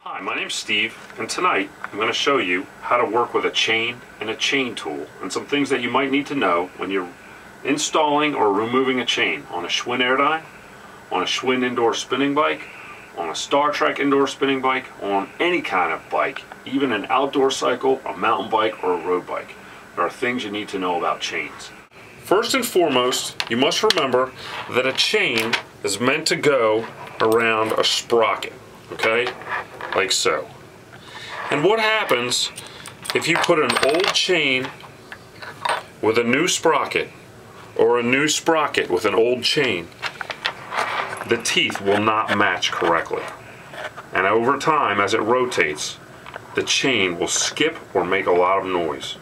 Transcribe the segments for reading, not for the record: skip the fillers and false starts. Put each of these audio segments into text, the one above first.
Hi, my name's Steve, and tonight I'm going to show you how to work with a chain and a chain tool and some things that you might need to know when you're installing or removing a chain on a Schwinn Airdyne, on a Schwinn indoor spinning bike, on a Star Trek indoor spinning bike, on any kind of bike, even an outdoor cycle, a mountain bike, or a road bike. There are things you need to know about chains. First and foremost, you must remember that a chain is meant to go around a sprocket, okay? Like so. And what happens if you put an old chain with a new sprocket or a new sprocket with an old chain? The teeth will not match correctly. And over time, as it rotates, the chain will skip or make a lot of noise.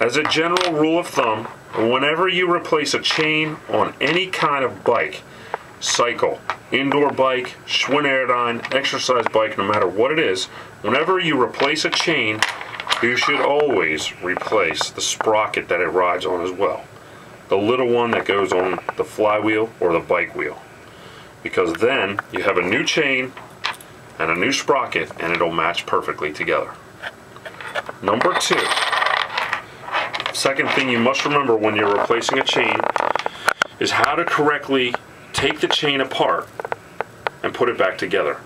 As a general rule of thumb, whenever you replace a chain on any kind of bike, cycle, indoor bike, Schwinn Airdyne, exercise bike, no matter what it is, whenever you replace a chain, you should always replace the sprocket that it rides on as well. The little one that goes on the flywheel or the bike wheel. Because then you have a new chain and a new sprocket and it'll match perfectly together. Number two, second thing you must remember when you're replacing a chain is how to correctly take the chain apart and put it back together.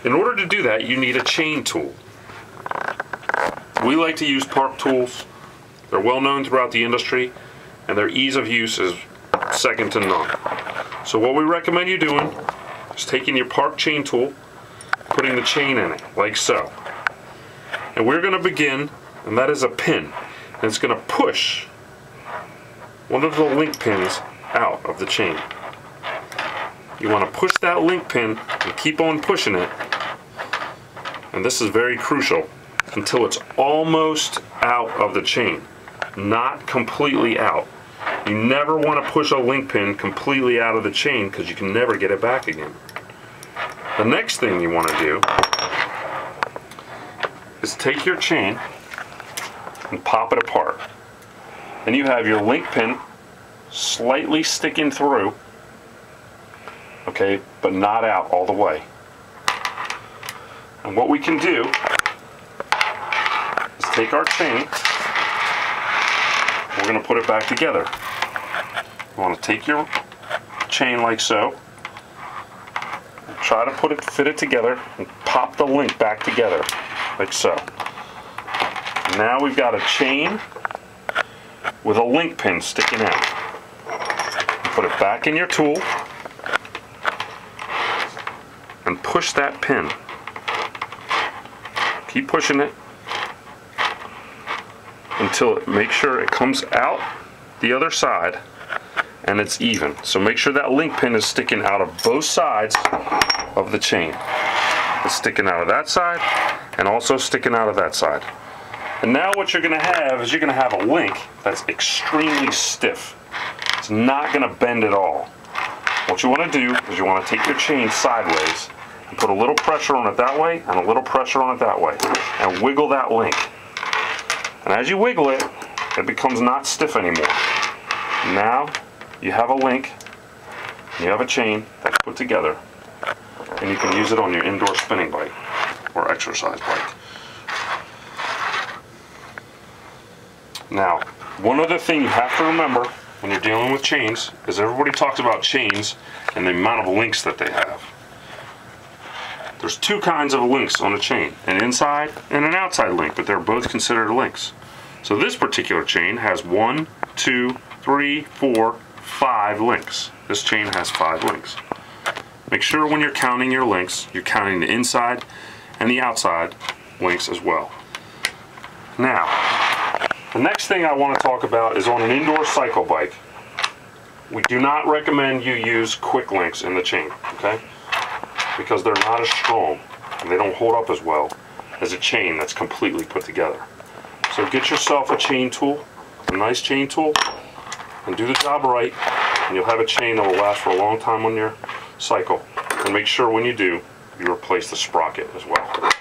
In order to do that, you need a chain tool. We like to use Park tools. They're well known throughout the industry, and their ease of use is second to none. So what we recommend you doing is taking your Park chain tool, putting the chain in it, like so. And we're going to begin, and that is a pin, and it's going to push one of the link pins out of the chain. You want to push that link pin and keep on pushing it, and this is very crucial, until it's almost out of the chain, not completely out. You never want to push a link pin completely out of the chain because you can never get it back again. The next thing you want to do is take your chain and pop it apart. And you have your link pin slightly sticking through, okay, but not out all the way. And what we can do is take our chain, we're going to put it back together. You want to take your chain like so, try to fit it together, and pop the link back together, like so. Now we've got a chain with a link pin sticking out. Put it back in your tool and push that pin. Keep pushing it until make sure it comes out the other side and it's even. So make sure that link pin is sticking out of both sides of the chain. It's sticking out of that side and also sticking out of that side. And now what you're going to have is you're going to have a link that's extremely stiff. It's not going to bend at all. What you want to do is you want to take your chain sideways and put a little pressure on it that way and a little pressure on it that way and wiggle that link. And as you wiggle it, it becomes not stiff anymore. Now you have a link, you have a chain that's put together, and you can use it on your indoor spinning bike or exercise bike. Now, one other thing you have to remember when you're dealing with chains is everybody talks about chains and the amount of links that they have. There's two kinds of links on a chain, an inside and an outside link, but they're both considered links. So this particular chain has 1, 2, 3, 4, 5 links. This chain has 5 links. Make sure when you're counting your links, you're counting the inside and the outside links as well. Now, the next thing I want to talk about is on an indoor cycle bike. We do not recommend you use quick links in the chain, okay? Because they're not as strong and they don't hold up as well as a chain that's completely put together. So get yourself a chain tool, a nice chain tool, and do the job right, and you'll have a chain that will last for a long time on your cycle. And make sure when you do, you replace the sprocket as well.